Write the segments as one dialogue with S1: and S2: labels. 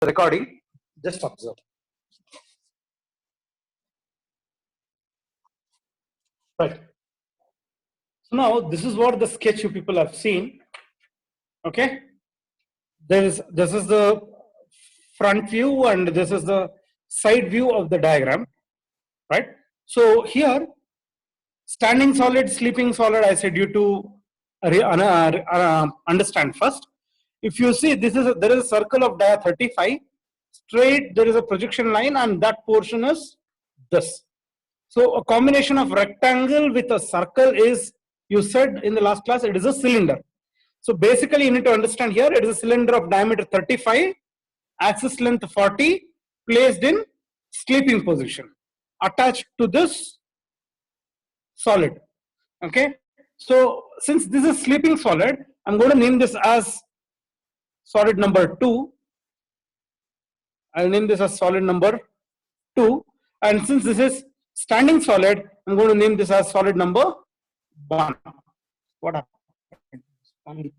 S1: recording. Just observe. Right. So now this is what the sketch you people have seen. Okay. This is the front view and this is the side view of the diagram. Right. So here, standing solid, sleeping solid, I said you to understand first. If you see, there is a circle of dia 35. Straight, there is a projection line, and that portion is this. So a combination of rectangle with a circle is, you said in the last class, it is a cylinder. So basically you need to understand here, it is a cylinder of diameter 35, axis length 40, placed in sleeping position, attached to this solid. Okay. So since this is sleeping solid, I'm going to name this as solid number 2. I'll name this as solid number 2. And since this is standing solid, I'm going to name this as solid number 1. What happened?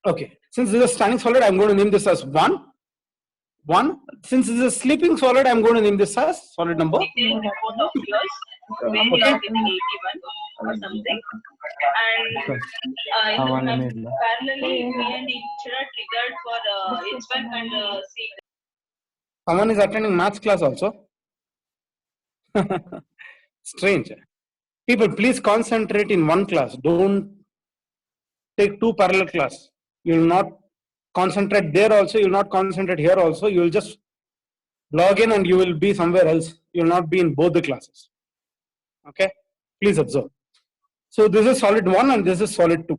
S1: Okay. Since this is standing solid, I'm going to name this as 1. 1. Since this is sleeping solid, I'm going to name this as solid number.
S2: Detailed report of yours where we are getting 81 or something, and parallelly me and each other triggered for H1 and C.
S1: Someone is attending maths class also. Strange. People, please concentrate in one class. Don't take 2 parallel class. You will not concentrate there also. You will not concentrate here also. You will just log in and you will be somewhere else. You will not be in both the classes. Okay. Please observe. So this is solid 1 and this is solid 2.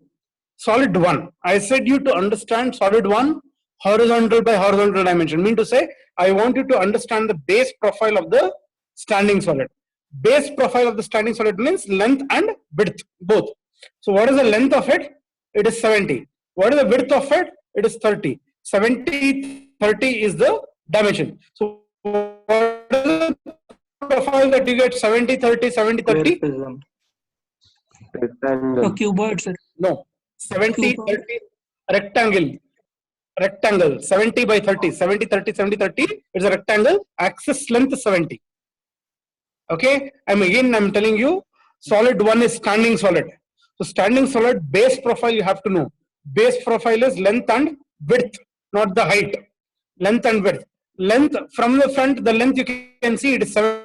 S1: Solid 1. I said you to understand solid 1 horizontal by horizontal dimension. Mean to say, I want you to understand the base profile of the standing solid. Base profile of the standing solid means length and width both. So what is the length of it? It is 70. What is the width of it? It is 30. 70, 30 is the dimension. So what is the profile that you get? 70, 30, 70, 30?
S3: Rectangle.
S4: Cuboid, sir.
S1: No. 70, 30, rectangle. Rectangle. 70 by 30. 70, 30, 70, 30. It's a rectangle. Axis length 70. Okay. I'm telling you, solid 1 is standing solid. So standing solid base profile you have to know. Base profile is length and width, not the height. Length and width. Length from the front, the length you can see it is 70.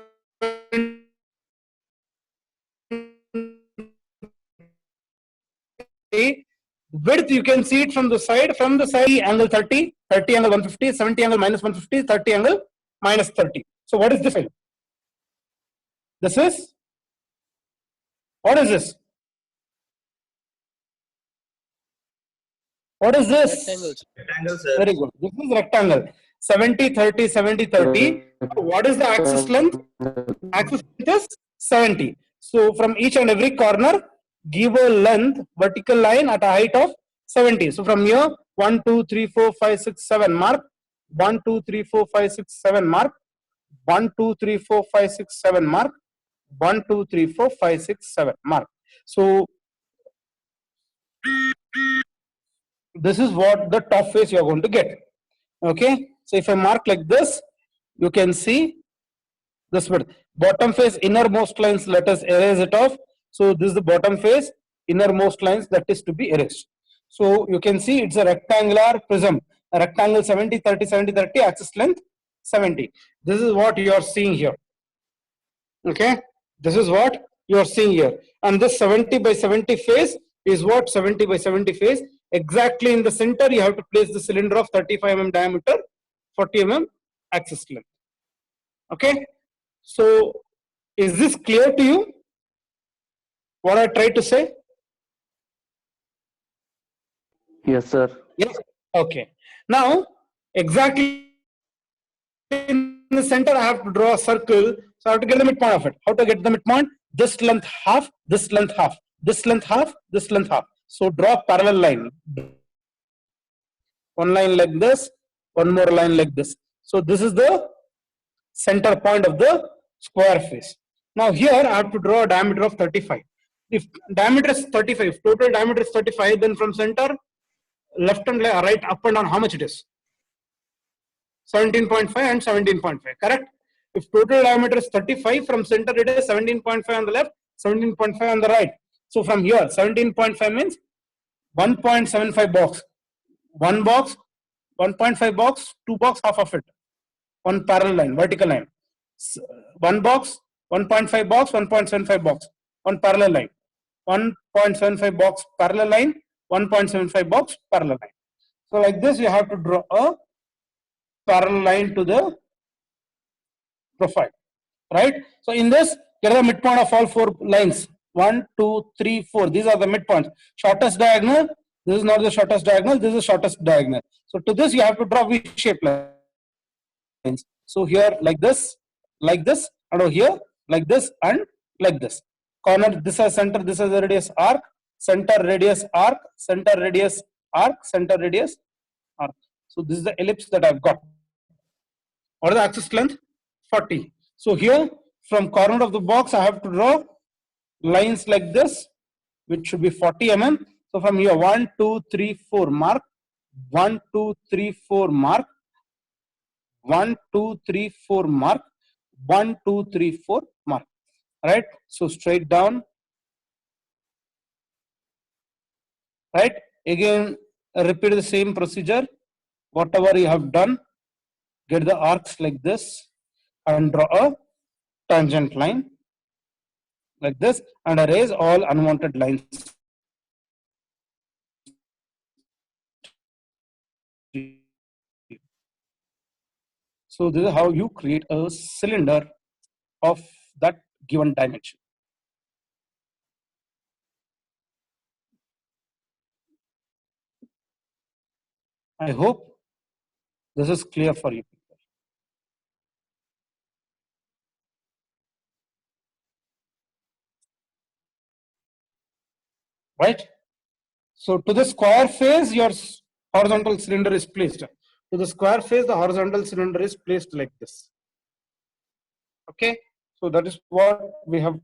S1: Width you can see it from the side. From the side, angle 30, 30 angle 150, 70 angle minus 150, 30 angle minus 30. So what is this? This is, what is this? What is this?
S5: Rectangle. Rectangle, sir.
S1: Very good. This is rectangle. 70, 30, 70, 30. What is the axis length? Axis length is 70. So from each and every corner, give a length, vertical line at a height of 70. So from here, 1, 2, 3, 4, 5, 6, 7 mark. 1, 2, 3, 4, 5, 6, 7 mark. 1, 2, 3, 4, 5, 6, 7 mark. 1, 2, 3, 4, 5, 6, 7 mark. So this is what the top face you are going to get. Okay. So if I mark like this, you can see this width. Bottom face, innermost lines, let us erase it off. So this is the bottom face, innermost lines that is to be erased. So you can see it's a rectangular prism. A rectangle 70, 30, 70, 30, axis length 70. This is what you are seeing here. Okay. This is what you are seeing here. And this 70 by 70 face is what? 70 by 70 face. Exactly in the center, you have to place the cylinder of 35 mm diameter, 40 mm axis length. Okay. So is this clear to you? What I tried to say?
S3: Yes, sir.
S1: Yes. Okay. Now, exactly in the center, I have to draw a circle. So I have to get the midpoint of it. How to get the midpoint? This length half, this length half, this length half, this length half. So draw a parallel line. One line like this, one more line like this. So this is the center point of the square face. Now here I have to draw a diameter of 35. If diameter is 35, if total diameter is 35, then from center left and right, up and down, how much it is? 17.5 and 17.5, correct? If total diameter is 35, from center it is 17.5 on the left, 17.5 on the right. So from here, 17.5 means 1.75 box. One box, 1.5 box, two box, half of it. One parallel line, vertical line. One box, 1.5 box, 1.75 box. One parallel line. 1.75 box parallel line, 1.75 box parallel line. So like this, you have to draw a parallel line to the profile, right? So in this, get the midpoint of all four lines. 1, 2, 3, 4. These are the midpoints. Shortest diagonal. This is not the shortest diagonal. This is the shortest diagonal. So to this, you have to draw V-shaped lines. So here, like this, and over here, like this, and like this. Corner. This is center. This is the radius arc. Center radius arc. Center radius arc. Center radius arc. So this is the ellipse that I've got. What is the axis length? 40. So here, from corner of the box, I have to draw lines like this, which should be 40 mm. So from here, 1, 2, 3, 4 mark. 1, 2, 3, 4 mark. 1, 2, 3, 4 mark. 1, 2, 3, 4 mark. Right? So straight down. Right? Again, repeat the same procedure. Whatever you have done, get the arcs like this and draw a tangent line like this and erase all unwanted lines. So this is how you create a cylinder of that given dimension. I hope this is clear for you. Right? So to the square face, your horizontal cylinder is placed. To the square face, the horizontal cylinder is placed like this. Okay? So that is what we have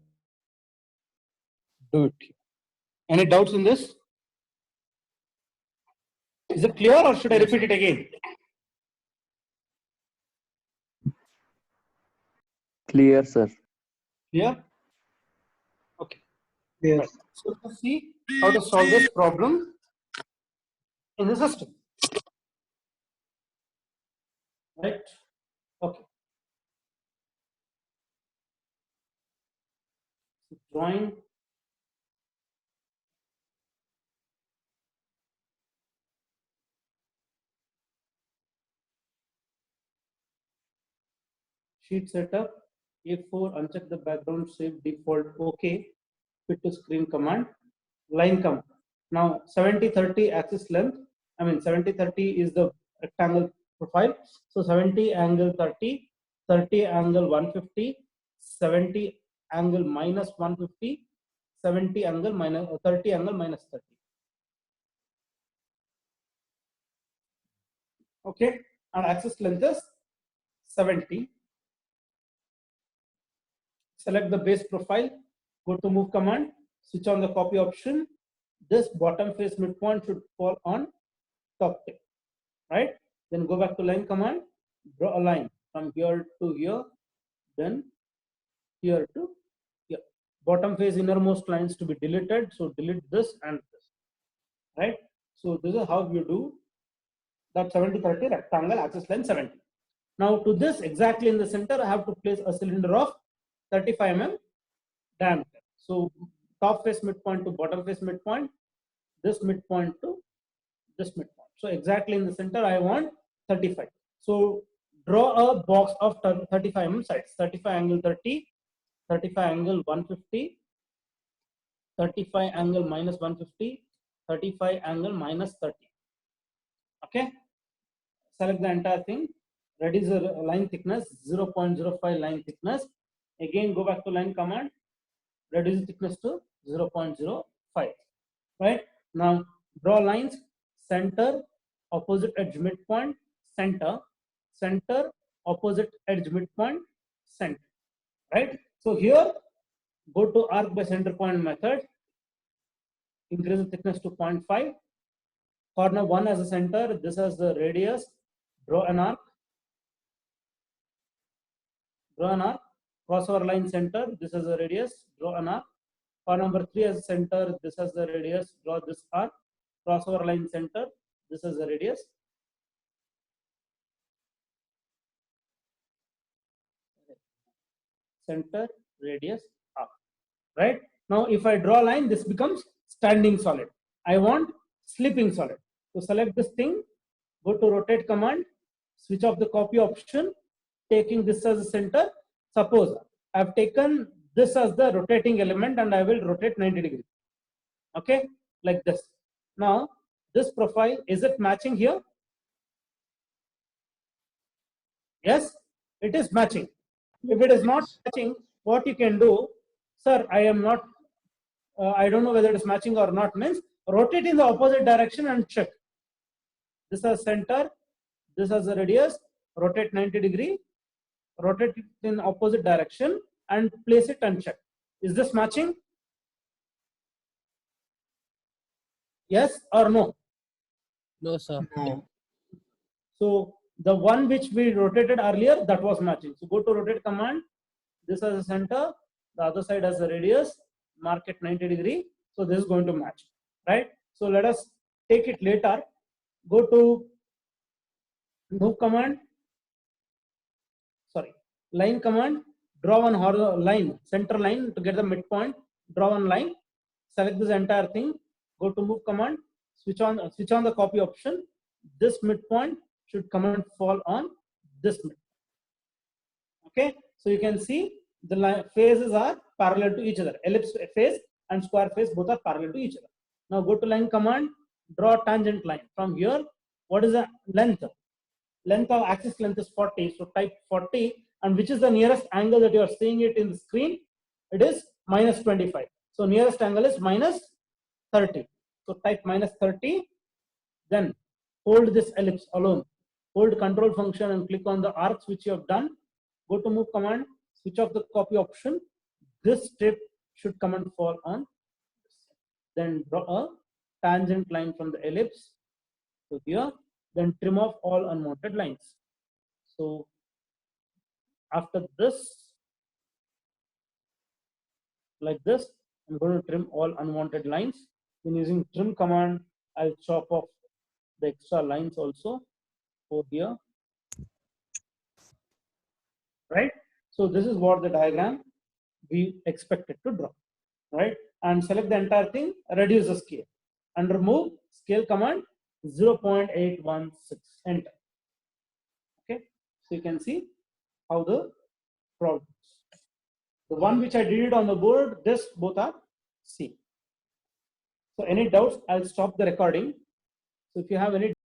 S1: do it. Any doubts in this? Is it clear or should I repeat it again?
S3: Clear, sir.
S1: Yeah? Okay. Yes. So let's see how to solve this problem in the system. Right? Okay. Drawing. Sheet setup. A4, uncheck the background, save default, OK. Fit to screen command. Line count. Now 70-30 axis length. 70-30 is the rectangle profile. So 70 angle 30, 30 angle 150, 70 angle minus 150, 70 angle minus 30 angle minus 30. Okay, and axis length is 70. Select the base profile, go to move command, switch on the copy option. This bottom face midpoint should fall on top tip, right? Then go back to line command, draw a line from here to here, then here to here. Bottom face innermost lines to be deleted, so delete this and this, right? So this is how you do that 70-30 rectangle axis length 70. Now to this, exactly in the center, I have to place a cylinder of 35 mm diameter. So top face midpoint to bottom face midpoint, this midpoint to this midpoint. So exactly in the center, I want 35. So draw a box of 35 mm sides. 35 angle 30, 35 angle 150, 35 angle minus 150, 35 angle minus 30. Okay. Select the entire thing. Reduce the line thickness, 0.05 line thickness. Again, go back to line command. Reduce the thickness to 0.05. Right now, draw lines. Center, opposite edge midpoint, center, center, opposite edge midpoint, center. Right. So here, go to arc by center point method. Increase the thickness to 0.5. corner 1 as a center, this as the radius, draw an arc, crossover line center, this is the radius, draw an arc. For number 3 as a center, this is the radius, draw this arc, crossover line center, this is the radius. Center, radius, arc. Right? Now, if I draw a line, this becomes standing solid. I want sleeping solid. To select this thing, go to rotate command, switch off the copy option, taking this as a center. Suppose I have taken this as the rotating element and I will rotate 90 degrees. Okay, like this. Now, this profile, is it matching here? Yes, it is matching. If it is not matching, what you can do, sir, I am not, I don't know whether it is matching or not, means rotate in the opposite direction and check. This is center, this is the radius, rotate 90 degree, rotate it in opposite direction and place it and check. Is this matching? Yes or no?
S4: No, sir.
S3: No.
S1: So the one which we rotated earlier, that was matching. So go to rotate command, this as a center, the other side as a radius, mark it 90 degree. So this is going to match, right? So let us take it later. Go to move command, sorry, line command, draw one horizontal line, center line to get the midpoint, draw one line, select this entire thing, go to move command, switch on the copy option. This midpoint should come and fall on this midpoint. Okay, so you can see the line phases are parallel to each other. Ellipse phase and square phase both are parallel to each other. Now go to line command, draw a tangent line. From here, what is the length? Length of axis length is 40. So type 40, and which is the nearest angle that you are seeing it in the screen? It is minus 25. So nearest angle is minus 30. So type minus 30. Then hold this ellipse alone. Hold control function and click on the arcs which you have done. Go to move command, switch off the copy option. This strip should come and fall on. Then draw a tangent line from the ellipse to here. Then trim off all unwanted lines. So after this, like this, I'm going to trim all unwanted lines. Then using trim command, I'll chop off the extra lines also over here. Right? So this is what the diagram we expected to draw. Right? And select the entire thing, reduce the scale. And remove scale command 0.816, enter. Okay, so you can see how the problem is. The one which I did it on the board, this both are same. So any doubts, I'll stop the recording. So if you have any